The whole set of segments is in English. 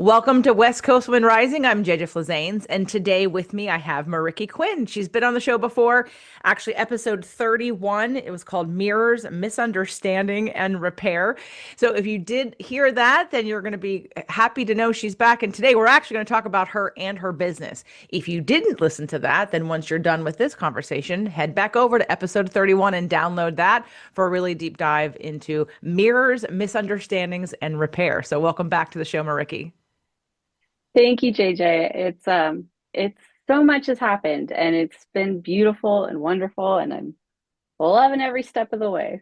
Welcome to West Coast Wind Rising. I'm JJ Flazanes, and today with me I have Mariekie Quinn. She's been on the show before, actually episode 31. It was called Mirrors, Misunderstanding and Repair. So if you did hear that, then you're going to be happy to know she's back. And today we're actually going to talk about her and her business. If you didn't listen to that, then once you're done with this conversation, head back over to episode 31 and download that for a really deep dive into mirrors, misunderstandings, and repair. So welcome back to the show, Mariekie. Thank you, JJ. It's so much has happened and it's been beautiful and wonderful and I'm loving every step of the way.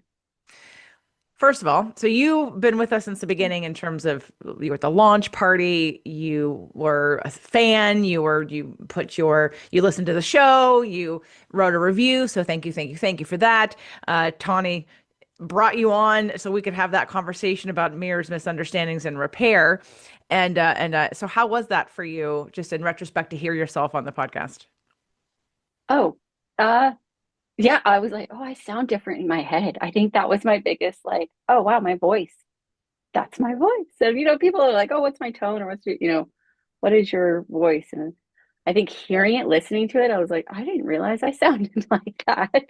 First of all, so you've been with us since the beginning in terms of you were at the launch party, you were a fan, you listened to the show, you wrote a review. So thank you for that. Tawny brought you on so we could have that conversation about mirrors, misunderstandings, and repair. So how was that for you, just in retrospect, to hear yourself on the podcast? Oh, uh yeah, I was like, oh, I sound different in my head. I think that was my biggest like, oh wow, my voice. That's my voice. So, people are like, oh, what's my tone or what is your voice? And I think hearing it, listening to it, I was like, I didn't realize I sounded like that.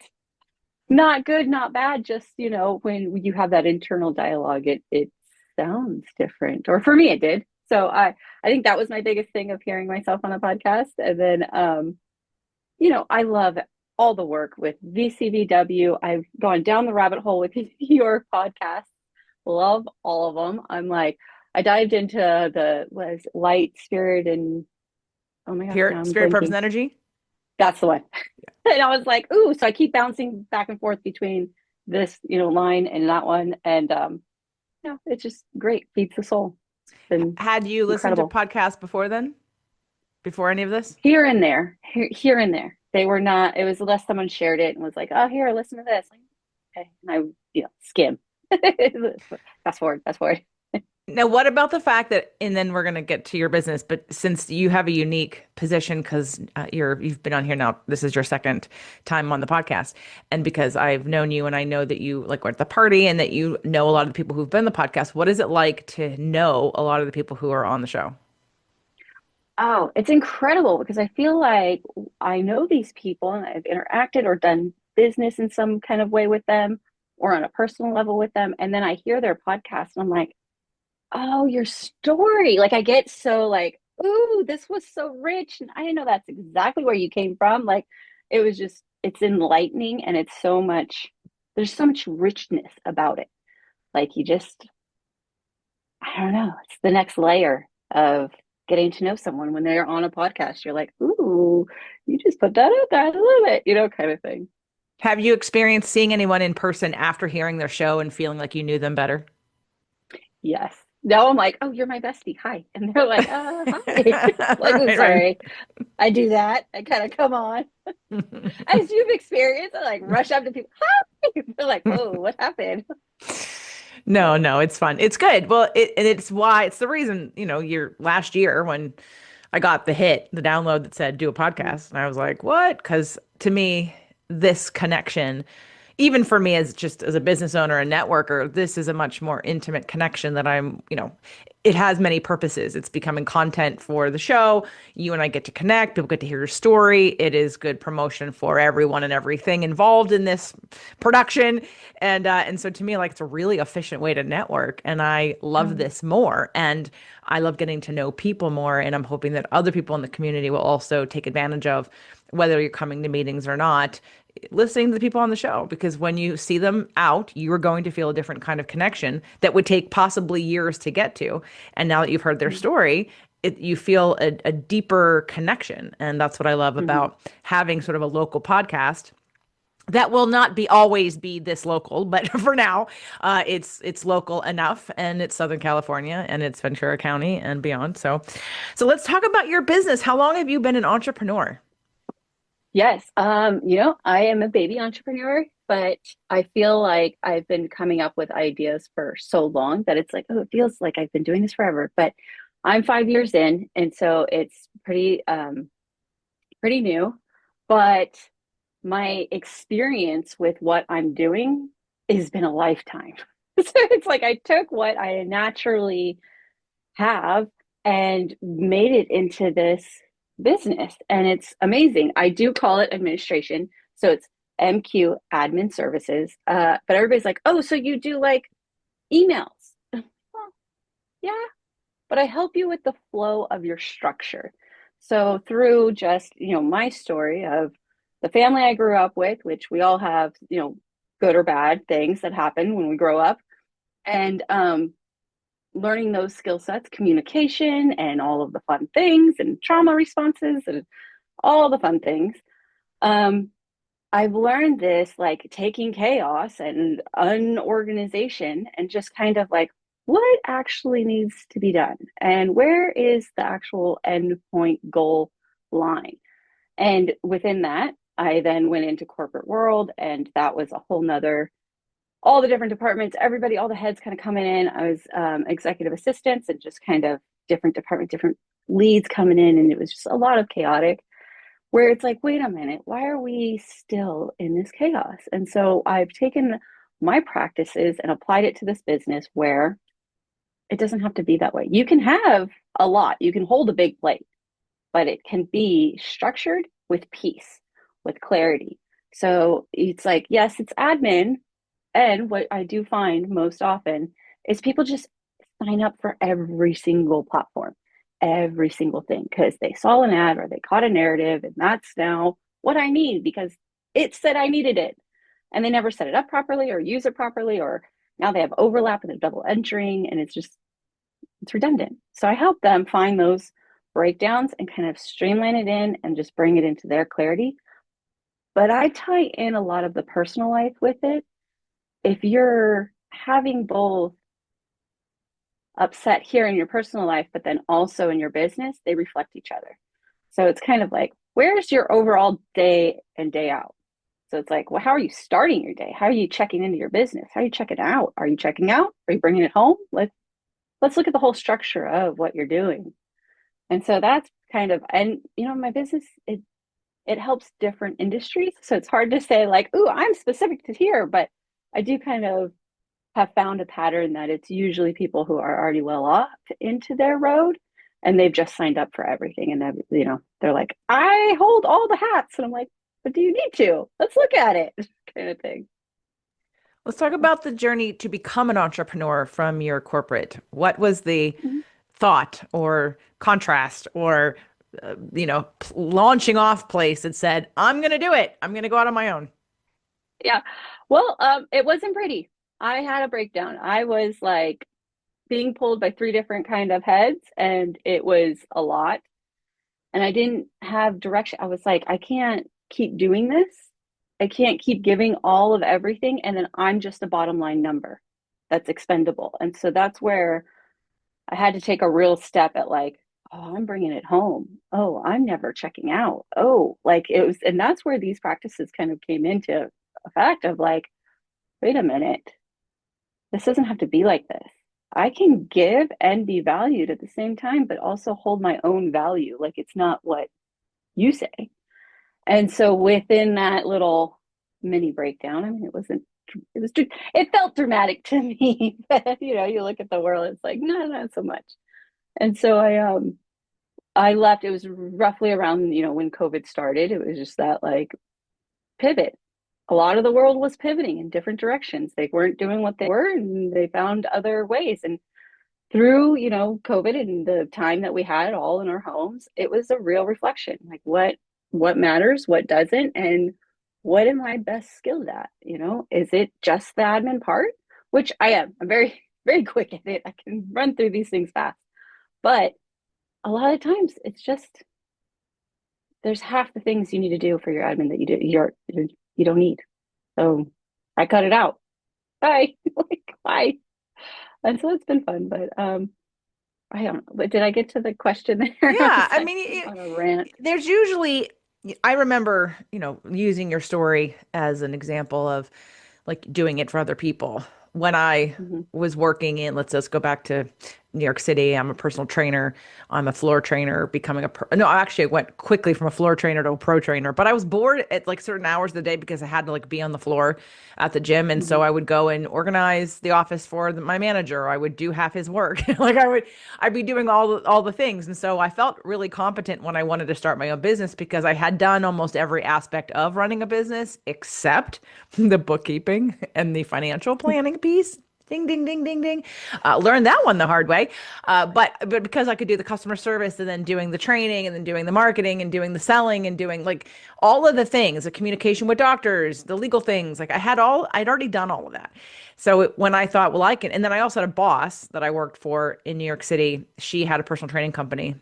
Not good, not bad, just, when you have that internal dialogue, it sounds different. Or for me it did. So I think that was my biggest thing of hearing myself on a podcast. And then I love all the work with VCVW. I've gone down the rabbit hole with your podcast. Love all of them. I dived into the was light, spirit, and oh my gosh, now I'm Spirit, purpose, blinking. and energy. That's the one. And I was like, ooh, so I keep bouncing back and forth between this, line and that one. And it's just great. Feeds the soul. It's been Had you listened to incredible. podcasts before then? Before any of this? Here and there, here and there. They were not, it was unless someone shared it and was like, oh, here, listen to this. Like, okay. And I, skim. Fast forward. Now, what about the fact that, and then we're going to get to your business, but since you have a unique position because you've been on here now, this is your second time on the podcast, and because I've known you and I know that you like were at the party and that you know a lot of the people who've been on the podcast, what is it like to know a lot of the people who are on the show? Oh, it's incredible because I feel like I know these people and I've interacted or done business in some kind of way with them or on a personal level with them. And then I hear their podcast and I'm like, oh, your story. Like I get so like, ooh, this was so rich. And I didn't know that's exactly where you came from. Like it was just, it's enlightening and there's so much richness about it. Like I don't know, it's the next layer of getting to know someone when they're on a podcast. You're like, ooh, you just put that out there. I love it, kind of thing. Have you experienced seeing anyone in person after hearing their show and feeling like you knew them better? Yes. Now I'm like, oh, you're my bestie. Hi. And they're like, hi. Like, oh, Right, right. sorry. I do that. I kind of come on. As you've experienced, I like rush up to people. Hi. They're like, whoa, what happened? No, no, it's fun. It's good. Well, and it's why it's the reason, your last year when I got the download that said do a podcast, and I was like, what? Because to me, this connection, even for me as just as a business owner and networker, this is a much more intimate connection that it has many purposes. It's becoming content for the show. You and I get to connect. People get to hear your story. It is good promotion for everyone and everything involved in this production. And so to me, like it's a really efficient way to network. And I love Um, this more. And I love getting to know people more. And I'm hoping that other people in the community will also take advantage of whether you're coming to meetings or not, listening to the people on the show, because when you see them out, you are going to feel a different kind of connection that would take possibly years to get to. And now that you've heard their story, you feel a deeper connection. And that's what I love mhm. about having sort of a local podcast that will not be always be this local, but for now, it's local enough, and it's Southern California, and it's Ventura County and beyond. So let's talk about your business. How long have you been an entrepreneur? Yes. I am a baby entrepreneur, but I feel like I've been coming up with ideas for so long that it's like, oh, it feels like I've been doing this forever. But I'm 5 years in, and so it's pretty new. But my experience with what I'm doing has been a lifetime. So it's like I took what I naturally have and made it into this business. And it's amazing. I do call it administration. So it's MQ admin services. But everybody's like, oh, so you do like emails. Well, yeah, but I help you with the flow of your structure. So through just, my story of the family I grew up with, which we all have, good or bad things that happen when we grow up, and learning those skill sets, communication, and all of the fun things, and trauma responses, and all the fun things. Um, I've learned this like taking chaos and unorganization and just kind of like what actually needs to be done and where is the actual endpoint goal line. And within that, I then went into corporate world, and that was a whole nother, all the different departments, everybody, all the heads kind of coming in. I was executive assistants and just kind of different department, different leads coming in. And it was just a lot of chaotic where it's like, wait a minute, why are we still in this chaos? And so I've taken my practices and applied it to this business where it doesn't have to be that way. You can have a lot, you can hold a big plate, but it can be structured with peace, with clarity. So it's like, yes, it's admin. And what I do find most often is people just sign up for every single platform, every single thing, because they saw an ad or they caught a narrative, and that's now what I need because it said I needed it. And they never set it up properly or use it properly, or now they have overlap and they're double entering, and it's redundant. So I help them find those breakdowns and kind of streamline it in and just bring it into their clarity. But I tie in a lot of the personal life with it. If you're having both upset here in your personal life, but then also in your business, they reflect each other. So it's kind of like, where's your overall day and day out? So it's like, well, how are you starting your day? How are you checking into your business? How are you checking out? Are you checking out? Are you bringing it home? Let's look at the whole structure of what you're doing. And so that's kind of, and my business, it helps different industries. So it's hard to say like, ooh, I'm specific to here, but I do kind of have found a pattern that it's usually people who are already well off into their road, and they've just signed up for everything. And they're like, I hold all the hats. And I'm like, but do you need to? Let's look at it kind of thing. Let's talk about the journey to become an entrepreneur from your corporate. What was the Mm-hmm. thought or contrast or, launching off place that said, I'm going to do it. I'm going to go out on my own. Yeah. Well, it wasn't pretty. I had a breakdown. I was like being pulled by three different kind of heads, and it was a lot. And I didn't have direction. I was like, I can't keep doing this. I can't keep giving all of everything. And then I'm just a bottom line number that's expendable. And so that's where I had to take a real step at like, oh, I'm bringing it home. Oh, I'm never checking out. Oh, like it was, and that's where these practices kind of came into effect of like, wait a minute, this doesn't have to be like this. I can give and be valued at the same time, but also hold my own value. Like it's not what you say. And so within that little mini breakdown, I mean, it felt dramatic to me, but you look at the world, it's like, no, not so much. And so I left. It was roughly around, when COVID started. It was just that like pivot. A lot of the world was pivoting in different directions. They weren't doing what they were, and they found other ways. And through, COVID and the time that we had all in our homes, it was a real reflection. Like what matters, what doesn't, and what am I best skilled at? Is it just the admin part? Which I am. I'm very, very quick at it. I can run through these things fast. But a lot of times it's just there's half the things you need to do for your admin that you don't need. So I cut it out. Bye. Like bye. And so it's been fun, but I don't know. But did I get to the question there? I Yeah, was I like mean, on a rant. there's usually, I remember, using your story as an example of like doing it for other people. When I Mhm. was working in, let's just go back to New York City. I'm a personal trainer. I'm a floor trainer, becoming no, actually I went quickly from a floor trainer to a pro trainer, but I was bored at like certain hours of the day because I had to like be on the floor at the gym. And so Mhm. I would go and organize the office for my manager. I would do half his work. I'd be doing all the things. And so I felt really competent when I wanted to start my own business because I had done almost every aspect of running a business except the bookkeeping and the financial planning piece. Ding, ding, ding, ding, ding. Learned that one the hard way. But because I could do the customer service and then doing the training and then doing the marketing and doing the selling and doing like all of the things, the communication with doctors, the legal things, like I'd already done all of that. So when I thought, well, I can, and then I also had a boss that I worked for in New York City. She had a personal training company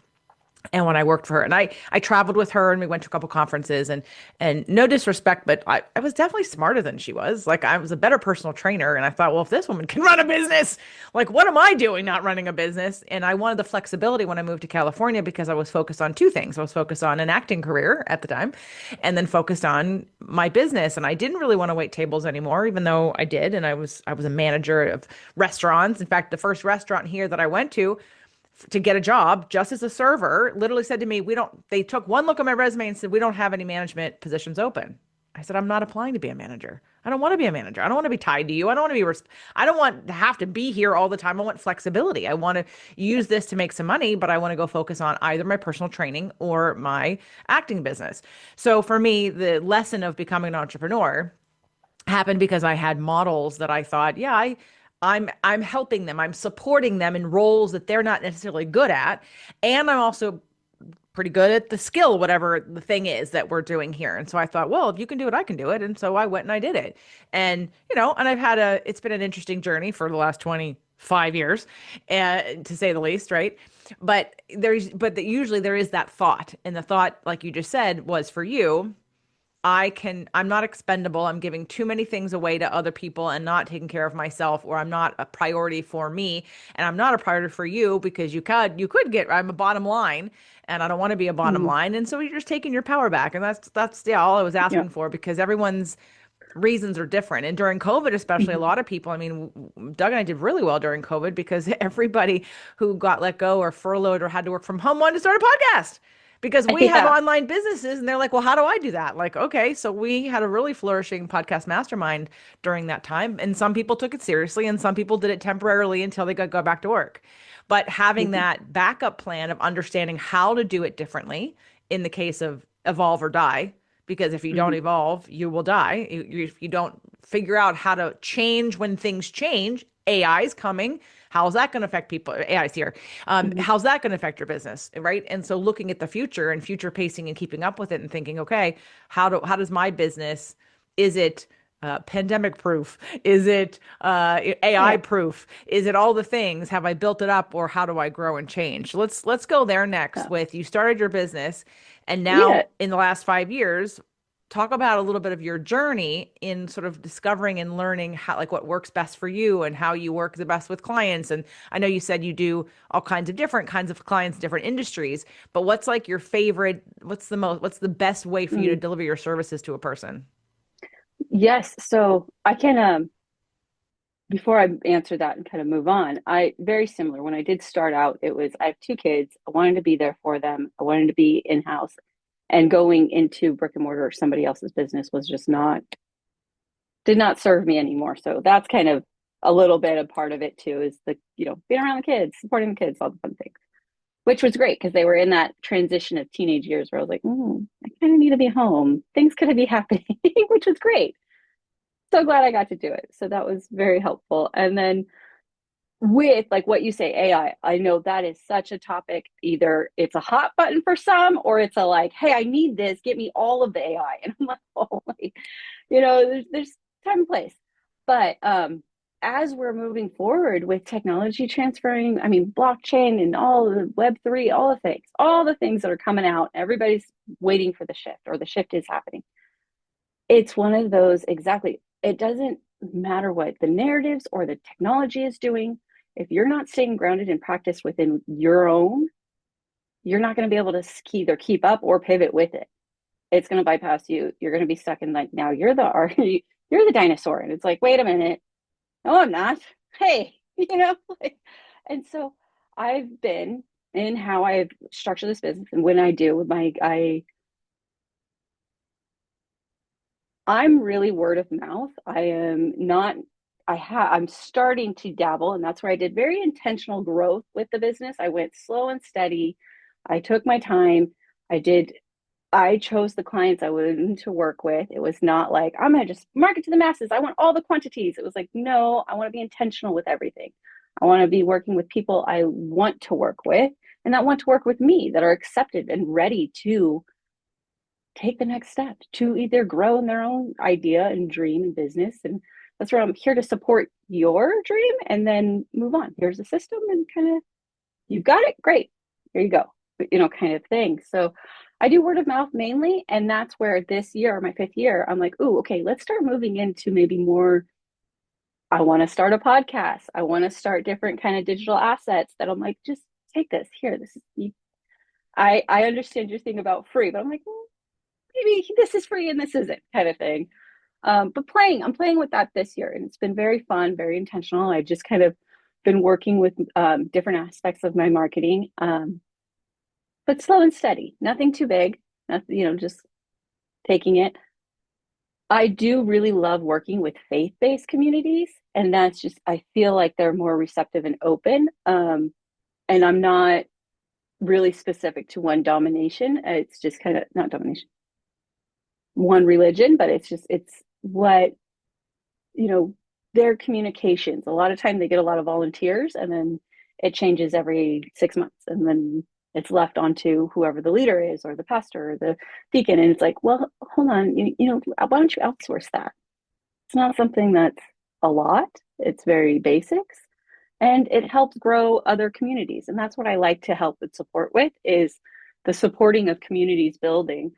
and when I worked for her and I traveled with her and we went to a couple conferences and no disrespect, but I was definitely smarter than she was. Like I was a better personal trainer. And I thought, well, if this woman can run a business, like what am I doing not running a business? And I wanted the flexibility when I moved to California because I was focused on two things. I was focused on an acting career at the time and then focused on my business. And I didn't really want to wait tables anymore, even though I did. And I was a manager of restaurants. In fact, the first restaurant here that I went to get a job just as a server literally said to me, we don't, they took one look at my resume and said, we don't have any management positions open. I said, I'm not applying to be a manager. I don't want to be a manager. I don't want to be tied to you. I don't want to I don't want to have to be here all the time. I want flexibility. I want to use this to make some money, but I want to go focus on either my personal training or my acting business. So for me, the lesson of becoming an entrepreneur happened because I had models that I thought, yeah, I'm helping them. I'm supporting them in roles that they're not necessarily good at. And I'm also pretty good at the skill, whatever the thing is that we're doing here. And so I thought, well, if you can do it, I can do it. And so I went and I did it. And, and it's been an interesting journey for the last 25 years, to say the least, right? Usually there is that thought. And the thought, like you just said, was for you. I'm not expendable. I'm giving too many things away to other people and not taking care of myself, or I'm not a priority for me. And I'm not a priority for you because I'm a bottom line and I don't want to be a bottom Mhm. line. And so you're just taking your power back. And yeah, all I was Yeah. asking for because everyone's reasons are different. And during COVID, especially a Mhm. lot of people, I mean, Doug and I did really well during COVID because everybody who got let go or furloughed or had to work from home wanted to start a podcast because we have Yeah. online businesses and they're like, well, how do I do that? Like, okay, so we had a really flourishing podcast mastermind during that time. And some people took it seriously and some people did it temporarily until they go back to work. But having Mhm. that backup plan of understanding how to do it differently in the case of evolve or die, because if you don't Mhm. evolve, you will die. If you don't figure out how to change when things change, AI is coming. How's that going to affect people? AI is here. Mhm. How's that going to affect your business, right? And so looking at the future and future pacing and keeping up with it and thinking, okay, how does my business, is it pandemic proof? Is it AI Yeah. proof? Is it all the things? Have I built it up, or how do I grow and change? Let's go there next Yeah. with you started your business, and Yeah. now in the last 5 years, talk about a little bit of your journey in sort of discovering and learning how like what works best for you and how you work the best with clients. And I know you said you do all kinds of different kinds of clients, different industries, but what's like your favorite, what's the best way for you to Mm. deliver your services to a person? Yes. So I can before I answer that and kind of move on, I very similar. When I did start out, it was I have two kids. I wanted to be there for them. I wanted to be in-house. And going into brick and mortar or somebody else's business was just not did not serve me anymore. So that's kind of a little bit a part of it too, is being around the kids, supporting the kids, all the fun things. Which was great because they were in that transition of teenage years where I was like, I kind of need to be home. Things could be happening, which was great. So glad I got to do it. So that was very helpful. And then with like what you say, I know that is such a topic. Either it's a hot button for some, or it's a like, hey, I need this. Get me all of the AI. And I'm like, oh, like, there's time and place. But as we're moving forward with technology transferring, I mean, blockchain and all the Web3, all the things that are coming out, everybody's waiting for the shift, or the shift is happening. It's one of those exactly. It doesn't matter what the narratives or the technology is doing. If you're not staying grounded in practice within your own, you're not going to be able to either keep up or pivot with it. It's going to bypass you. You're going to be stuck in like, now you're the dinosaur. And it's like, wait a minute. No, I'm not. Hey, like, and so I've been in how I've structured this business and when I do with I'm really word of mouth. I am not, I'm starting to dabble, and that's where I did very intentional growth with the business. I went slow and steady. I took my time. I did, I chose the clients I wanted to work with. It was not like, I'm going to just market to the masses. I want all the quantities. It was like, no, I want to be intentional with everything. I want to be working with people I want to work with and that want to work with me, that are accepted and ready to take the next step to either grow in their own idea and dream and business. And that's where I'm here to support your dream and then move on. Here's the system and kind of, you've got it. Great. Here you go. Kind of thing. So I do word of mouth mainly. And that's where this year, my 5th year, I'm like, ooh, okay, let's start moving into maybe more. I want to start a podcast. I want to start different kind of digital assets that I'm like, just take this here. This is, I understand your thing about free, but I'm like, maybe this is free and this isn't kind of thing. But I'm playing with that this year, and it's been very fun, very intentional. I've just kind of been working with different aspects of my marketing, but slow and steady, nothing too big, nothing, just taking it. I do really love working with faith-based communities, and that's just, I feel like they're more receptive and open. And I'm not really specific to one domination. It's just kind of not domination, one religion, but it's what, you know, their communications. A lot of time they get a lot of volunteers and then it changes every 6 months and then it's left onto whoever the leader is or the pastor or the deacon. And it's like, well, hold on, why don't you outsource that? It's not something that's a lot. It's very basics and it helps grow other communities. And that's what I like to help and support with is the supporting of communities building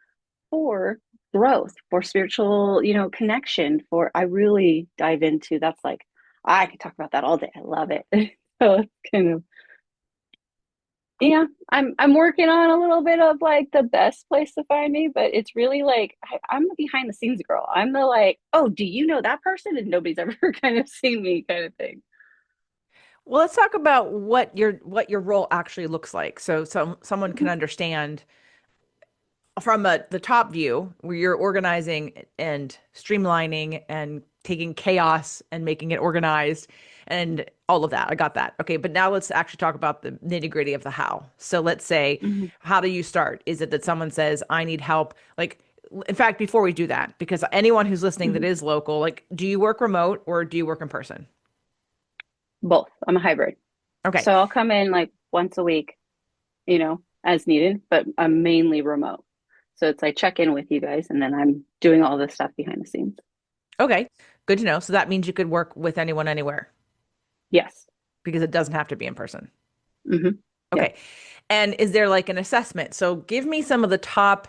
for growth, for spiritual, connection, for I really dive into that's like I could talk about that all day. I love it. So it's kind of yeah, I'm working on a little bit of like the best place to find me, but it's really like I'm the behind the scenes girl. I'm the like, oh, do you know that person? And nobody's ever kind of seen me kind of thing. Well, let's talk about what your role actually looks like, so someone can Mhm. understand from the top view where you're organizing and streamlining and taking chaos and making it organized and all of that. I got that. Okay, but now let's actually talk about the nitty-gritty of the how. So let's say, Mhm. how do you start? Is it that someone says, I need help? Like, in fact, before we do that, because anyone who's listening that Mhm. is local, like, do you work remote or do you work in person? Both. I'm a hybrid. Okay. So I'll come in like once a week, as needed, but I'm mainly remote. So it's like check in with you guys and then I'm doing all this stuff behind the scenes. Okay. Good to know. So that means you could work with anyone anywhere Yes. because it doesn't have to be in person. Hmm. Yep. Okay. And is there like an assessment? So give me some of the top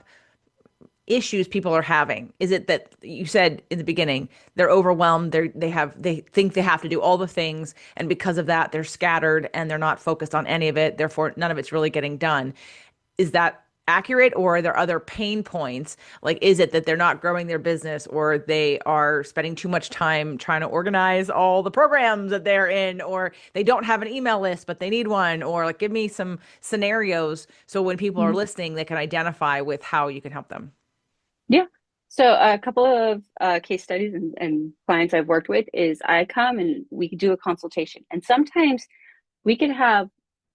issues people are having. Is it that you said in the beginning they're overwhelmed, they think they have to do all the things, and because of that they're scattered and they're not focused on any of it, therefore none of it's really getting done. Is that accurate, or are there other pain points? Like, is it that they're not growing their business, or they are spending too much time trying to organize all the programs that they're in, or they don't have an email list but they need one? Or like, give me some scenarios so when people are Mhm. listening they can identify with how you can help them. Yeah. So a couple of case studies and clients I've worked with is I come and we do a consultation. And sometimes we could have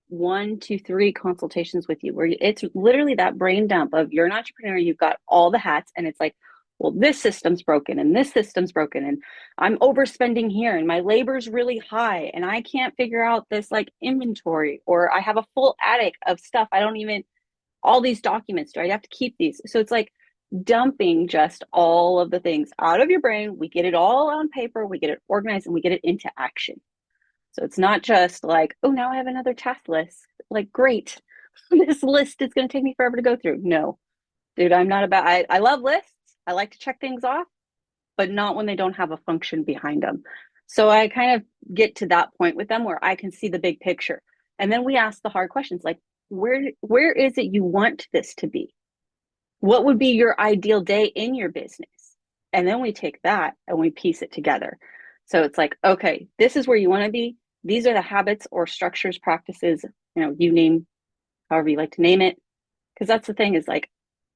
1 to 3 consultations with you where it's literally that brain dump of you're an entrepreneur, you've got all the hats, and it's like, well, this system's broken and this system's broken, and I'm overspending here, and my labor's really high, and I can't figure out this like inventory, or I have a full attic of stuff. I don't even, all these documents, do I have to keep these? So it's like dumping just all of the things out of your brain. We get it all on paper, we get it organized, and we get it into action. So it's not just like, oh, now I have another task list. Like, great. This list is going to take me forever to go through. No, dude, I'm not about, I love lists. I like to check things off, but not when they don't have a function behind them. So I kind of get to that point with them where I can see the big picture. And then we ask the hard questions like, where is it you want this to be? What would be your ideal day in your business? And then we take that and we piece it together. So it's like, okay, this is where you want to be. These are the habits or structures, practices you name however you like to name it. Because that's the thing is like,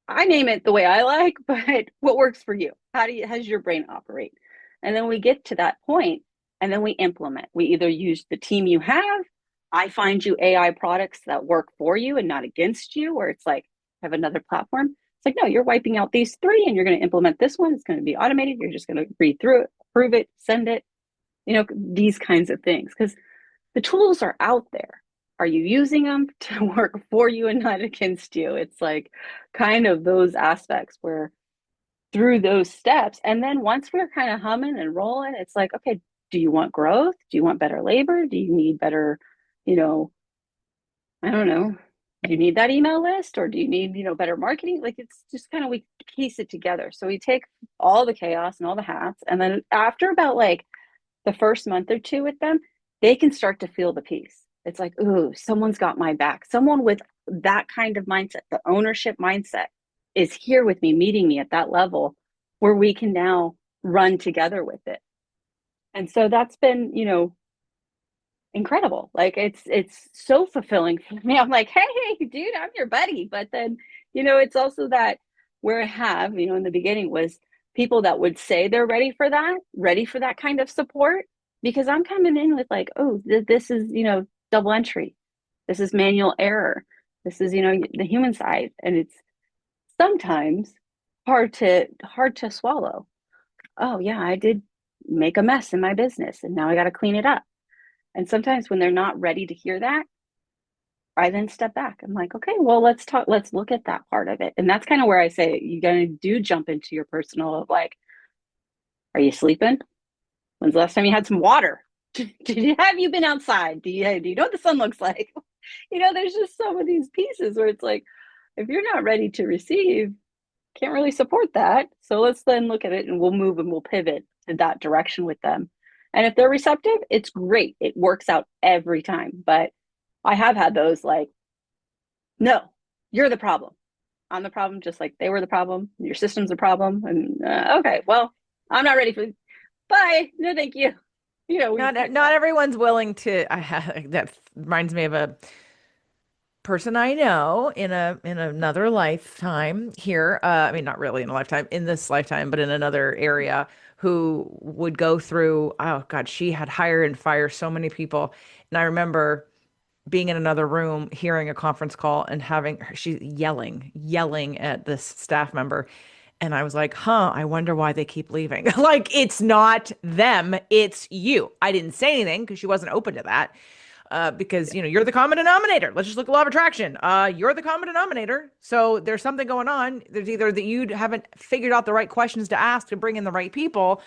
I name it the way I like, but what works for you? How does your brain operate? And then we get to that point and then we implement. We either use the team you have, I find you AI products that work for you and not against you, where it's like, have another platform. It's like, no, you're wiping out these three and you're going to implement this one. It's going to be automated. You're just going to read through it, approve it, send it, these kinds of things. Because the tools are out there. Are you using them to work for you and not against you? It's like kind of those aspects where through those steps. And then once we're kind of humming and rolling, it's like, okay, do you want growth? Do you want better labor? Do you need better, you know, I don't know. Do you need that email list or do you need, better marketing? Like it's just kind of we piece it together. So we take all the chaos and all the hats. And then after about like the first month or two with them, they can start to feel the peace. It's like, ooh, someone's got my back. Someone with that kind of mindset, the ownership mindset, is here with me, meeting me at that level where we can now run together with it. And so that's been, incredible. Like it's so fulfilling for me. I'm like, hey, dude, I'm your buddy. But then, it's also that where I have, in the beginning was people that would say they're ready for that kind of support, because I'm coming in with like, oh, this is, double entry. This is manual error. This is, the human side. And it's sometimes hard to swallow. Oh yeah, I did make a mess in my business and now I got to clean it up. And sometimes when they're not ready to hear that, I then step back. I'm like, okay, well, let's look at that part of it. And that's kind of where I say you gotta do jump into your personal of like, are you sleeping? When's the last time you had some water? Have you been outside? Do you know what the sun looks like? There's just some of these pieces where it's like, if you're not ready to receive, can't really support that. So let's then look at it and we'll move and we'll pivot to that direction with them. And if they're receptive, it's great. It works out every time. But I have had those like, no, you're the problem. I'm the problem, just like they were the problem. Your system's the problem. And okay, well, I'm not ready for. Bye. No, thank you. Not everyone's willing to. That reminds me of a person I know in another lifetime here. I mean, not really in a lifetime, in this lifetime, but in another area, who would go through. Oh God, she had hire and fire so many people, and I remember being in another room, hearing a conference call, and having her, she's yelling at this staff member. And I was like, huh, I wonder why they keep leaving. Like, it's not them, it's you. I didn't say anything because she wasn't open to that. Because you're the common denominator. Let's just look at law of attraction. You're the common denominator. So there's something going on. There's either that you haven't figured out the right questions to ask to bring in the right people,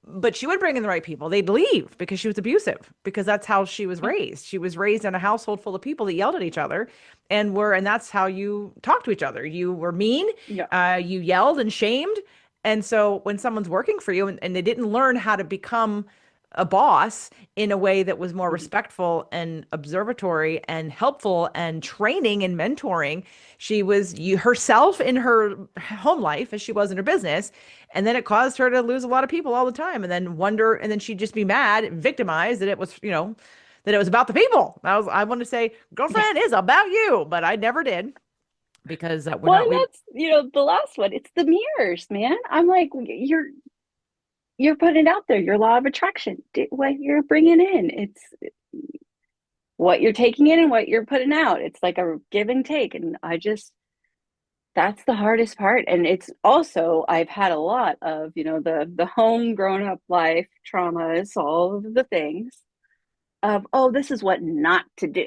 but she would bring in the right people. They'd leave because she was abusive, because that's how she was raised. She was raised in a household full of people that yelled at each other and that's how you talk to each other. You were mean, Yeah. you yelled and shamed. And so when someone's working for you and they didn't learn how to become a boss in a way that was more Mhm. respectful and observatory and helpful and training and mentoring. She was herself in her home life as she was in her business. And then it caused her to lose a lot of people all the time and then wonder, and then she'd just be mad, victimized that it was, that it was about the people. I want to say, Yeah. girlfriend is about you, but I never did because we're Well, not, and we, that's, the last one. It's the mirrors, man. I'm like, you're putting it out there, your law of attraction, what you're bringing in. It's what you're taking in and what you're putting out. It's like a give and take. And that's the hardest part. And it's also, I've had a lot of, the home grown up life traumas, all of the things of, oh, this is what not to do.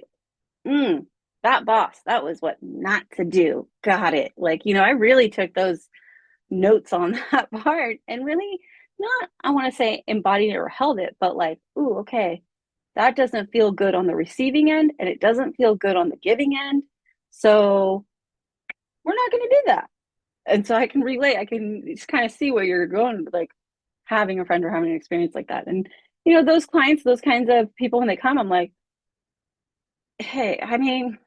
Mm, that boss, that was what not to do. Got it. Like, I really took those notes on that part and really not, I want to say embodied it or held it, but like, ooh, okay, that doesn't feel good on the receiving end and it doesn't feel good on the giving end. So we're not going to do that. And so I can relate, I can just kind of see where you're going, like having a friend or having an experience like that. And, those clients, those kinds of people, when they come, I'm like, hey, I mean,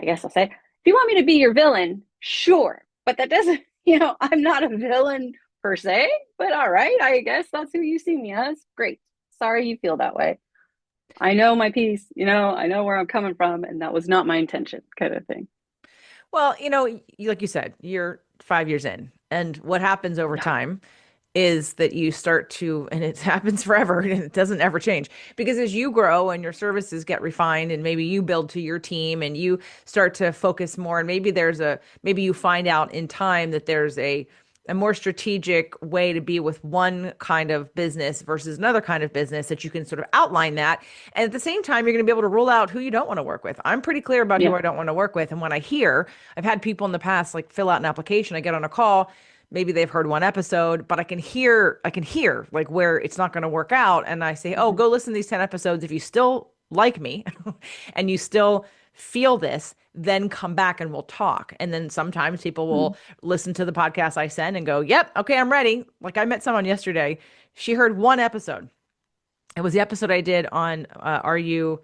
I guess I'll say, if you want me to be your villain, sure. But that doesn't, I'm not a villain per se, but all right, I guess that's who you see me as. Great. Sorry you feel that way. I know my piece, I know where I'm coming from, and that was not my intention, kind of thing. Well, like you said, you're 5 years in, and what happens over Yeah. time is that you start to, and it happens forever, and it doesn't ever change because as you grow and your services get refined, and maybe you build to your team and you start to focus more, and maybe you find out in time that there's a more strategic way to be with one kind of business versus another kind of business that you can sort of outline that. And at the same time, you're going to be able to rule out who you don't want to work with. I'm pretty clear about who Yeah. I don't want to work with. And when I've had people in the past like fill out an application, I get on a call, maybe they've heard one episode, but I can hear like where it's not going to work out. And I say, oh, Mhm. go listen to these 10 episodes. If you still like me and you still feel this, then come back and we'll talk. And then sometimes people will Mhm. listen to the podcast I send and go, yep, okay, I'm ready. Like I met someone yesterday. She heard one episode. It was the episode I did on Are You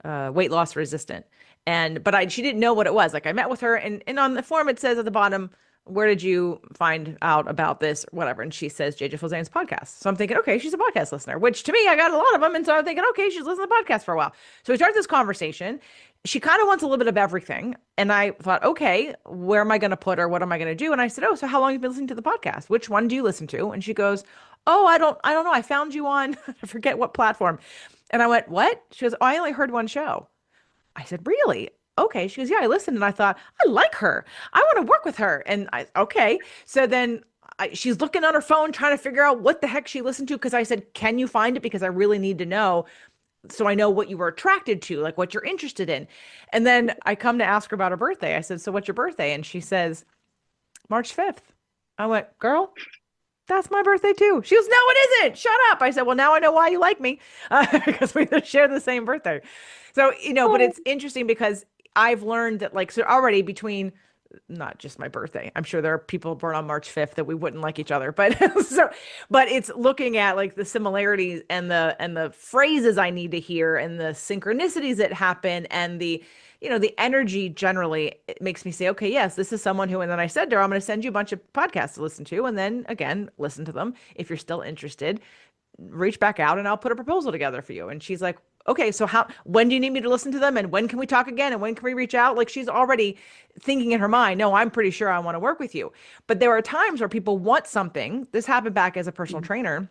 Weight Loss Resistant? She didn't know what it was. Like I met with her, and on the form it says at the bottom, where did you find out about this, or whatever? And she says JJ Filzane's podcast. So I'm thinking, okay, she's a podcast listener, which to me, I got a lot of them. And so I'm thinking, okay, she's listened to the podcast for a while. So we start this conversation. She kind of wants a little bit of everything. And I thought, okay, where am I going to put her? What am I going to do? And I said, oh, so how long have you been listening to the podcast? Which one do you listen to? And she goes, oh, I don't know. I found you on, I forget what platform. And I went, what? She goes, oh, I only heard one show. I said, really? Okay. She goes, yeah, I listened and I thought, I like her. I want to work with her. And okay. So then she's looking on her phone trying to figure out what the heck she listened to. Cause I said, can you find it? Because I really need to know. So I know what you were attracted to, like what you're interested in. And then I come to ask her about her birthday. I said, so what's your birthday? And she says, March 5th. I went, girl, that's my birthday too. She goes, no, it isn't. Shut up. I said, well, now I know why you like me because we share the same birthday. So, but Oh, it's interesting because I've learned that, like, so already between not just my birthday, I'm sure there are people born on March 5th that we wouldn't like each other, but but it's looking at like the similarities and the phrases I need to hear and the synchronicities that happen and the energy generally. It makes me say, okay, yes, this is someone who, and then I said to her, I'm going to send you a bunch of podcasts to listen to. And then again, listen to them. If you're still interested, reach back out and I'll put a proposal together for you. And she's like, okay, so when do you need me to listen to them? And when can we talk again? And when can we reach out? Like she's already thinking in her mind, no, I'm pretty sure I want to work with you. But there are times where people want something. This happened back as a personal mhm. trainer.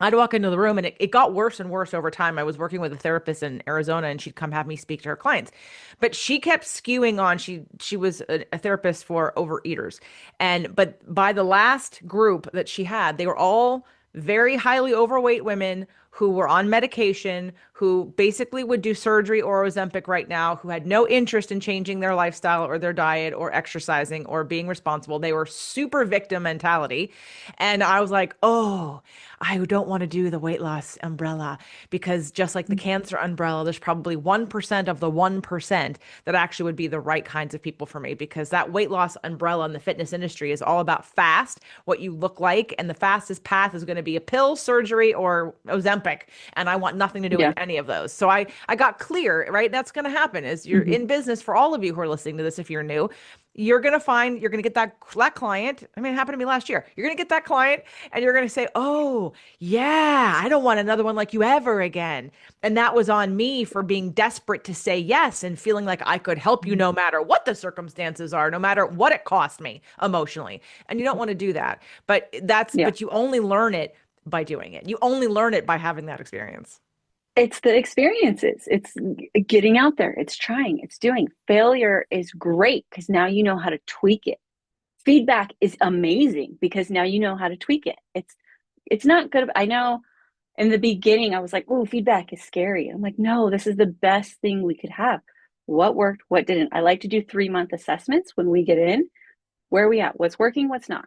I'd walk into the room and it got worse and worse over time. I was working with a therapist in Arizona and she'd come have me speak to her clients. But she kept skewing on she was a therapist for overeaters. But by the last group that she had, they were all very highly overweight women who were on medication, who basically would do surgery or Ozempic right now, who had no interest in changing their lifestyle or their diet or exercising or being responsible. They were super victim mentality. And I was like, oh, I don't want to do the weight loss umbrella because just like the cancer umbrella, there's probably 1% of the 1% that actually would be the right kinds of people for me because that weight loss umbrella in the fitness industry is all about fast, what you look like, and the fastest path is going to be a pill, surgery, or Ozempic. And I want nothing to do with Yeah. any of those. So I got clear, right? That's going to happen is you're Mhm. in business for all of you who are listening to this if you're new. You're going to get that client. I mean, it happened to me last year. You're going to get that client and you're going to say, oh, yeah, I don't want another one like you ever again. And that was on me for being desperate to say yes and feeling like I could help you Mhm. no matter what the circumstances are, no matter what it cost me emotionally. And you don't want to do that. Yeah. But you only learn it by doing it. You only learn it by having that experience. It's the experiences. It's getting out there. It's trying. It's doing. Failure is great because now you know how to tweak it. Feedback is amazing because now you know how to tweak it. It's not good. I know in the beginning I was like, oh, feedback is scary. I'm like, no, this is the best thing we could have. What worked, what didn't. I like to do 3-month assessments when we get in. Where are we at? What's working, what's not?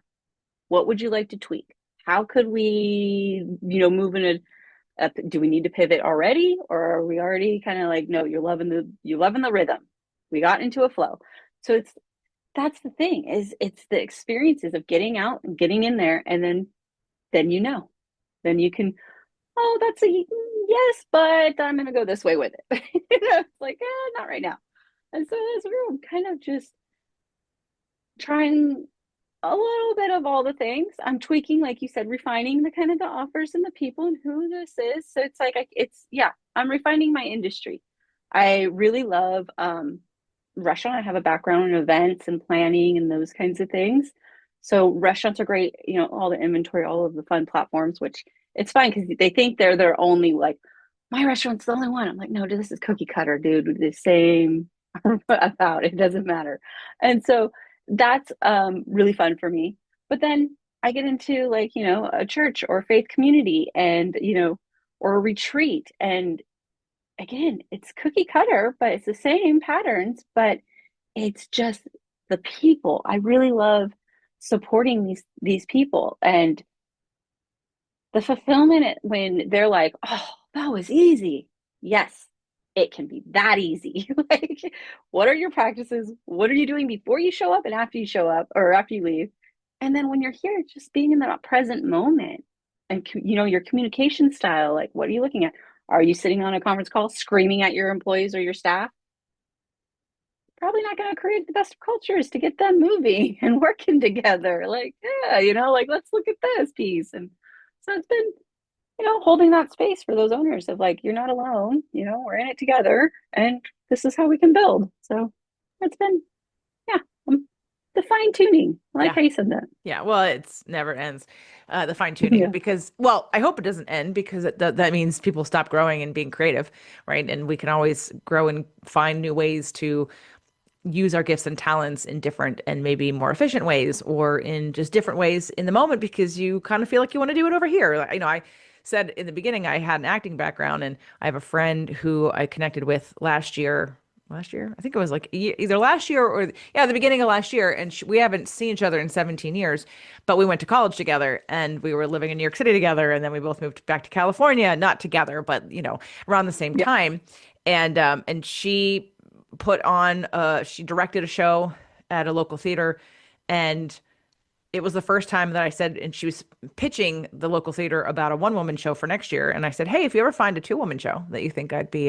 What would you like to tweak? How could we, move in do we need to pivot already? Or are we already kind of like, no, you're loving the rhythm. We got into a flow. So that's the thing is it's the experiences of getting out and getting in there and then then you can, oh, that's a yes, but I'm gonna go this way with it. It's like, not right now. And so as we're kind of just trying a little bit of all the things. I'm tweaking, like you said, refining the kind of the offers and the people and who this is. So it's like it's yeah. I'm refining my industry. I really love restaurant. I have a background in events and planning and those kinds of things. So restaurants are great, you know, all the inventory, all of the fun platforms, which it's fine because they think they're their only like my restaurant's the only one. I'm like, no, this is cookie cutter, dude. The same about it doesn't matter. And so that's really fun for me. But then I get into like, you know, a church or faith community and, you know, or a retreat. And again, it's cookie cutter, but it's the same patterns, but it's just the people. I really love supporting these people and the fulfillment when they're like, "Oh, that was easy." Yes, it can be that easy. Like, what are your practices? What are you doing before you show up and after you show up or after you leave? And then when you're here, just being in that present moment and you know your communication style. Like, what are you looking at? Are you sitting on a conference call screaming at your employees or your staff? Probably not going to create the best of cultures to get them moving and working together. Like, yeah, you know, like let's look at this piece. And so it's been, you know, holding that space for those owners of like, you're not alone, you know, we're in it together and this is how we can build. So it's been, yeah, the fine tuning. I like Yeah. how you said that. Yeah, well, it's never ends, the fine tuning, Yeah. because, well, I hope it doesn't end because that means people stop growing and being creative, right? And we can always grow and find new ways to use our gifts and talents in different and maybe more efficient ways or in just different ways in the moment because you kind of feel like you want to do it over here. Like, you know, I said in the beginning I had an acting background and I have a friend who I connected with last year. I think it was like either last year or yeah, the beginning of last year. And we haven't seen each other in 17 years, but we went to college together and we were living in New York City together. And then we both moved back to California, not together, but you know, around the same Yeah. time. And she directed a show at a local theater and it was the first time that I said, and she was pitching the local theater about a one-woman show for next year. And I said, hey, if you ever find a two-woman show that you think I'd be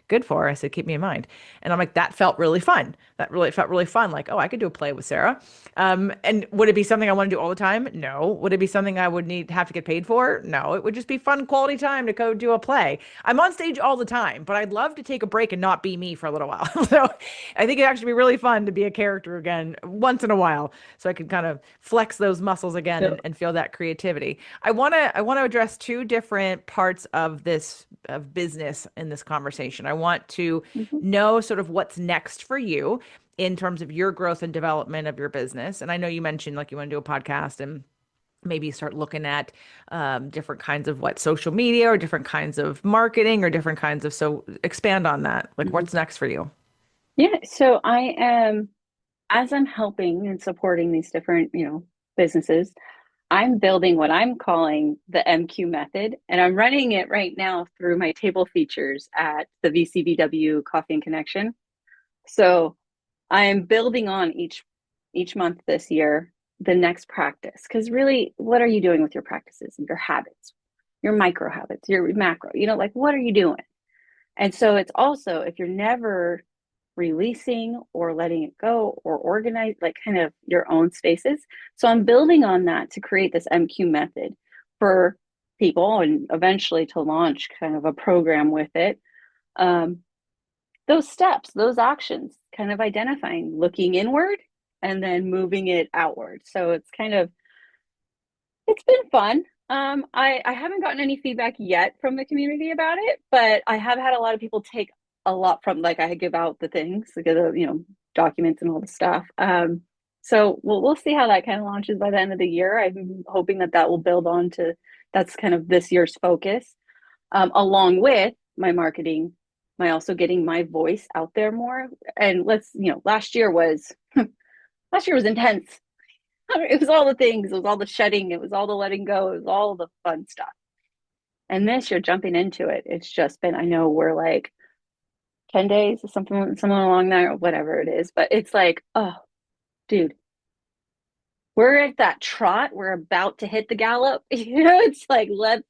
good for, I said, keep me in mind. And I'm like, that felt really fun. That really felt really fun. Like, oh, I could do a play with Sarah. And would it be something I want to do all the time? No. Would it be something I would have to get paid for? No. It would just be fun quality time to go do a play. I'm on stage all the time, but I'd love to take a break and not be me for a little while. So I think it'd actually be really fun to be a character again once in a while so I could kind of flex those muscles again Yeah. and feel that creativity. I want to address two different parts of this of business in this conversation. I want to Mhm. know sort of what's next for you in terms of your growth and development of your business. And I know you mentioned like you want to do a podcast and maybe start looking at different kinds of what social media or different kinds of marketing or different kinds of so expand on that. Like Mhm. what's next for you? Yeah. So I am, as I'm helping and supporting these different, you know, businesses, I'm building what I'm calling the MQ method, and I'm running it right now through my table features at the VCBW Coffee and Connection. So I am building on each month this year the next practice because really, what are you doing with your practices and your habits, your micro habits, your macro? You know, like what are you doing? And so it's also if you're never releasing or letting it go or organize like kind of your own spaces. So I'm building on that to create this MQ method for people and eventually to launch kind of a program with it. Um, those steps, those actions, kind of identifying, looking inward and then moving it outward. So it's kind of it's been fun. I haven't gotten any feedback yet from the community about it, but I have had a lot of people take a lot from like I give out the things, like the you know documents and all the stuff. So we'll see how that kind of launches by the end of the year. I'm hoping that that will build on to that's kind of this year's focus, along with my marketing, my also getting my voice out there more. And let's you know, last year was intense. It was all the things. It was all the shedding. It was all the letting go. It was all the fun stuff. And this, you're jumping into it. It's just been, I know we're like 10 days or something, someone along there, or whatever it is. But it's like, oh, dude, we're at that trot. We're about to hit the gallop. You know, it's like, let's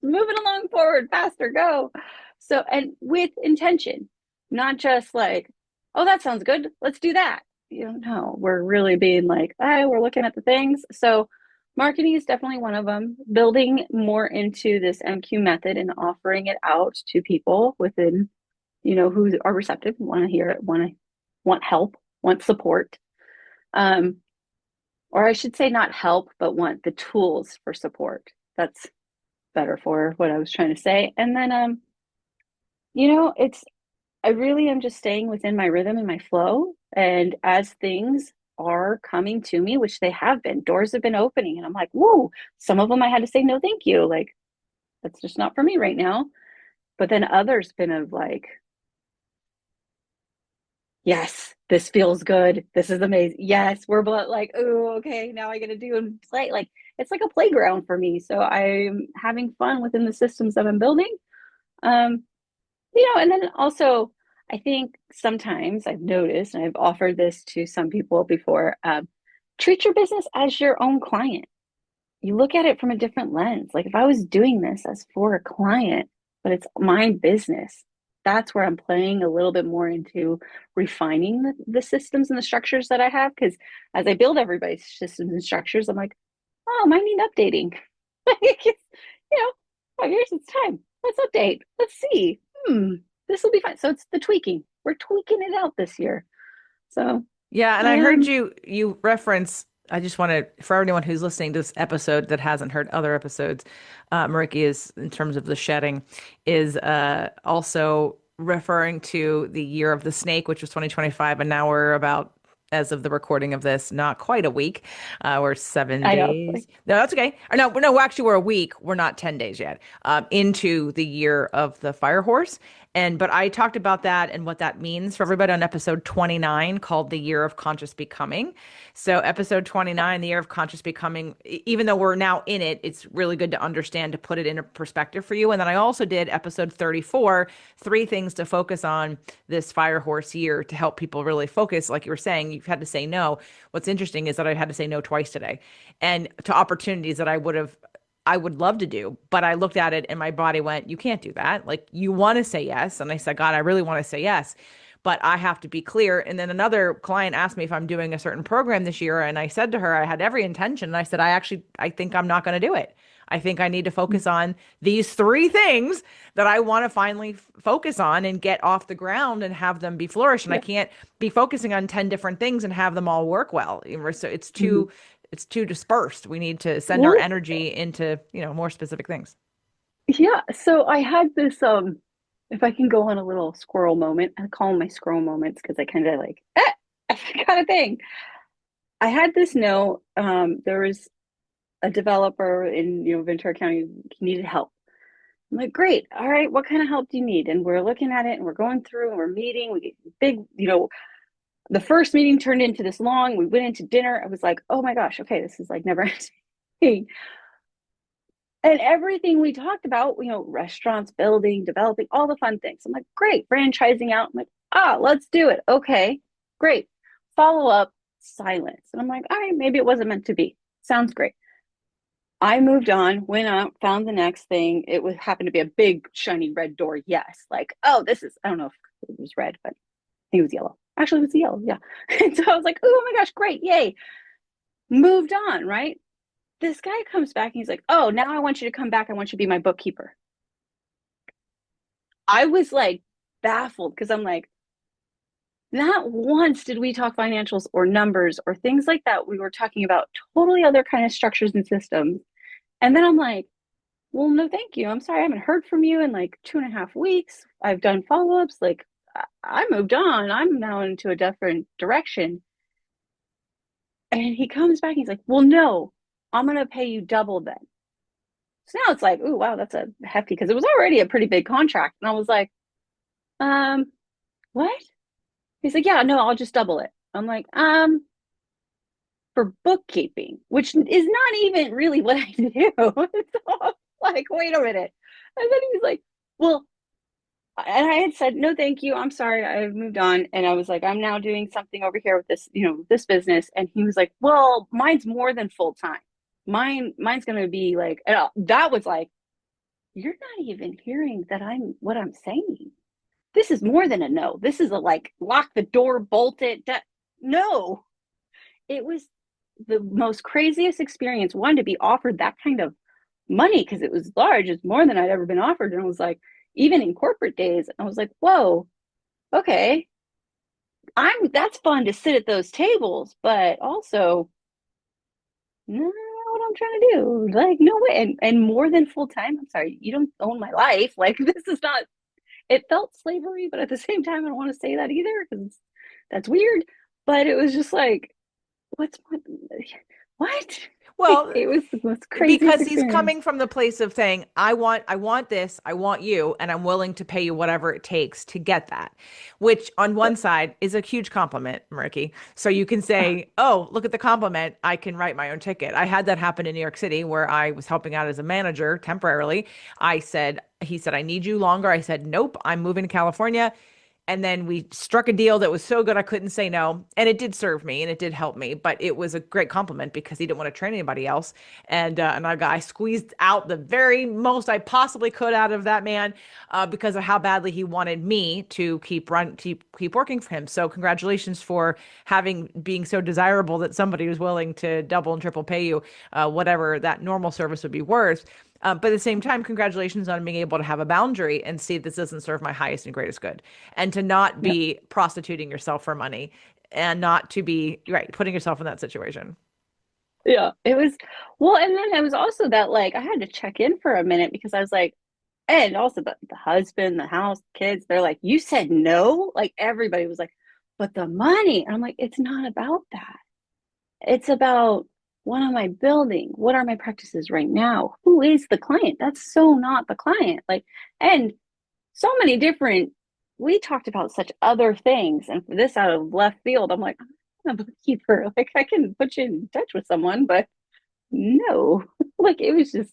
move it along forward, faster, go. So, and with intention, not just like, oh, that sounds good. Let's do that. You know, no, we're really being like, oh, we're looking at the things. So Marketing is definitely one of them. Building more into this MQ method and offering it out to people within, who are receptive, want to hear it, want help, want support. Um, or I should say not help, but want the tools for support. That's better for what I was trying to say. And then it's I really am just staying within my rhythm and my flow. And as things are coming to me, which they have been, doors have been opening, and I'm like, whoa, some of them I had to say no, thank you. Like, that's just not for me right now. But then others been of like, yes, this feels good. This is amazing. Yes, we're both like, oh, okay, now I get to do and play. Like, it's like a playground for me. So I'm having fun within the systems that I'm building. Um, and then also, I think sometimes I've noticed, and I've offered this to some people before, treat your business as your own client. You look at it from a different lens. Like if I was doing this as for a client, but it's my business, that's where I'm playing a little bit more into refining the systems and the structures that I have. Because as I build everybody's systems and structures, I'm like, oh, mine need updating. you know, 5 years, it's time. Let's update. Let's see. This will be fine. So it's the tweaking. We're tweaking it out this year. So Yeah, and I I heard am. you reference. I just want to, for anyone who's listening to this episode that hasn't heard other episodes, Marieke is, in terms of the shedding, is also referring to the year of the snake, which was 2025, and now we're about, as of the recording of this, not quite a week. We're seven I know. days. No, that's okay. Or no, no, actually, we're a week. We're not 10 days yet. Into the year of the fire horse. But I talked about that and what that means for everybody on episode 29 called The Year of Conscious Becoming. So, episode 29, The Year of Conscious Becoming, even though we're now in it, it's really good to understand to put it into perspective for you. And then I also did episode 34, 3 things to focus on this fire horse year to help people really focus. Like you were saying, you've had to say no. What's interesting is that I had to say no twice today, and to opportunities that I would love to do, but I looked at it and my body went, you can't do that. Like you want to say yes. And I said, God, I really want to say yes, but I have to be clear. And then another client asked me if I'm doing a certain program this year. And I said to her, I had every intention. And I said, I think I'm not going to do it. I think I need to focus on these 3 things that I want to finally focus on and get off the ground and have them be flourished. And I Yep. can't be focusing on 10 different things and have them all work well. So Mhm. it's too dispersed. We need to send our Well, energy into, more specific things. yeah. So I had this. If I can go on a little squirrel moment, I call them my squirrel moments because I kind of like, I forgot a thing. I had this note. There was a developer in Ventura County. He needed help. I'm like, great. All right. What kind of help do you need? And we're looking at it and we're going through and we're meeting. We get big, the first meeting turned into this long. We went into dinner. I was like, oh my gosh, okay, this is like never ending. And everything we talked about, restaurants, building, developing, all the fun things. I'm like, great, franchising out. I'm like, let's do it. Okay, great. Follow up, silence. And I'm like, all right, maybe it wasn't meant to be. Sounds great. I moved on, went out, found the next thing. It was happened to be a big shiny red door. Yes, like, oh, this is. I don't know if it was red, but I think it was yellow. Actually, it was yellow. Yeah. And so I was like, oh my gosh, great, yay! Moved on. Right. This guy comes back and he's like, oh, now I want you to come back. I want you to be my bookkeeper. I was like baffled because I'm like, not once did we talk financials or numbers or things like that. We were talking about totally other kind of structures and systems. And then I'm like, well, no, thank you. I'm sorry. I haven't heard from you in like 2.5 weeks. I've done follow ups. Like, I moved on. I'm now into a different direction. And he comes back and he's like, well, no, I'm going to pay you double then. So now it's like, oh, wow, that's a hefty, because it was already a pretty big contract. And I was like, um, what? He's like, yeah, no, I'll just double it. I'm like, for bookkeeping, which is not even really what I do. So like, wait a minute. And then he's like, well, and I had said, no, thank you. I'm sorry. I've moved on. And I was like, I'm now doing something over here with this, this business. And he was like, well, mine's more than full time. Mine's going to be like, and that was like, you're not even hearing that what I'm saying. This is more than a no. This is a like, lock the door, bolt it. No, it was. the most craziest experience. One, to be offered that kind of money because it was large, it's more than I'd ever been offered. And I was like, even in corporate days, I was like, whoa, okay, that's fun to sit at those tables, but also no, what I'm trying to do. Like, no way. And more than full time. I'm sorry, you don't own my life. Like, this is not, it felt slavery, but at the same time, I don't want to say that either because that's weird. But it was just like, what's my, what? Well, It was the most craziest because he's experience. coming from the place of saying, I want this, I want you, and I'm willing to pay you whatever it takes to get that, which on one Yep. side is a huge compliment, Mariekie. So you can say, oh, look at the compliment. I can write my own ticket. I had that happen in New York City where I was helping out as a manager temporarily. He said, I need you longer. I said, nope, I'm moving to California. And then we struck a deal that was so good I couldn't say no. And it did serve me and it did help me, but it was a great compliment because he didn't want to train anybody else. And I squeezed out the very most I possibly could out of that man because of how badly he wanted me to keep working for him. So congratulations for being so desirable that somebody was willing to double and triple pay you whatever that normal service would be worth. But at the same time, congratulations on being able to have a boundary and see this doesn't serve my highest and greatest good, and to not Yep. be prostituting yourself for money and not to be right putting yourself in that situation. Yeah. It was, well, and then it was also that like I had to check in for a minute because I was like, and also the husband, the house, kids, they're like, you said no? Like everybody was like, but the money. And I'm like, it's not about that. It's about what am I building? What are my practices right now? Who is the client? That's so not the client. Like, and so many different, we talked about such other things. And for this out of left field, I'm like, I'm not a bookkeeper. Like, I can put you in touch with someone, but no. Like, it was just,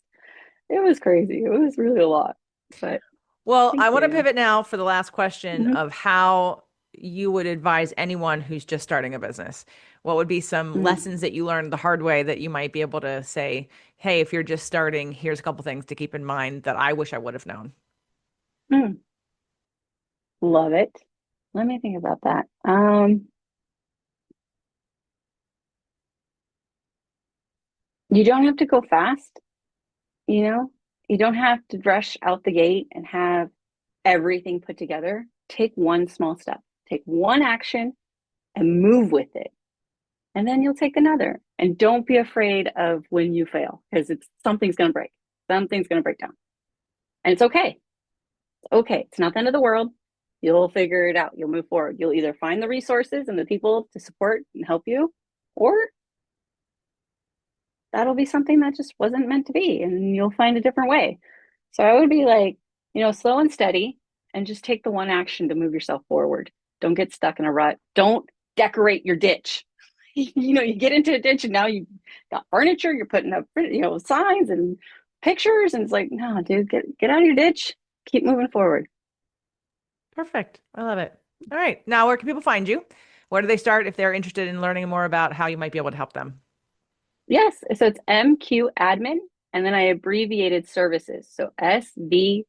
it was crazy. It was really a lot. But Well, thank I want to you. pivot now for the last question Mhm. of how you would advise anyone who's just starting a business. What would be some Mm. lessons that you learned the hard way that you might be able to say, hey, if you're just starting, here's a couple things to keep in mind that I wish I would have known? Mm. Love it. Let me think about that. You don't have to go fast, you know? You don't have to rush out the gate and have everything put together. Take one small step, take one action and move with it. And then you'll take another. And don't be afraid of when you fail because it's something's going to break. Something's going to break down. And it's okay. It's okay. It's not the end of the world. You'll figure it out. You'll move forward. You'll either find the resources and the people to support and help you, or that'll be something that just wasn't meant to be and you'll find a different way. So I would be like, slow and steady and just take the one action to move yourself forward. Don't get stuck in a rut. Don't decorate your ditch. You get into a ditch and now you got furniture, you're putting up, signs and pictures. And it's like, no, dude, get out of your ditch. Keep moving forward. Perfect. I love it. All right. Now, where can people find you? Where do they start if they're interested in learning more about how you might be able to help them? Yes. So it's MQ admin and then I abbreviated services. So svcs.com.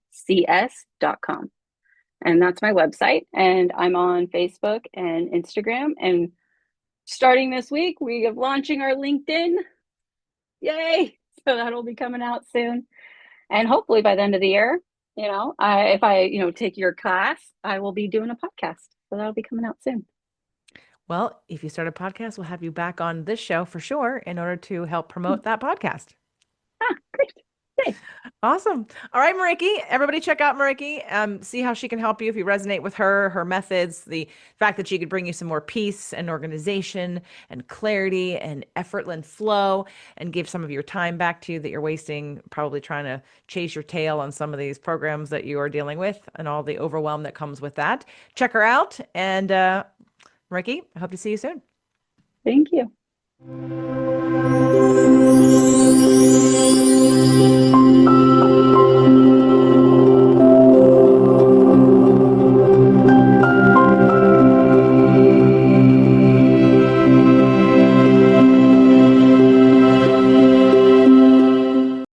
And that's my website. And I'm on Facebook and Instagram. And starting this week, we are launching our LinkedIn. Yay! So that'll be coming out soon. And hopefully by the end of the year, if I take your class, I will be doing a podcast. So that'll be coming out soon. Well, if you start a podcast, we'll have you back on this show for sure in order to help promote that podcast. Ah, great. Yay. Awesome. All right, Marieke. Everybody check out Marieke. See how she can help you if you resonate with her methods, the fact that she could bring you some more peace and organization and clarity and effortless flow and give some of your time back to you that you're wasting probably trying to chase your tail on some of these programs that you are dealing with and all the overwhelm that comes with that. Check her out. And Marieke, I hope to see you soon. Thank you.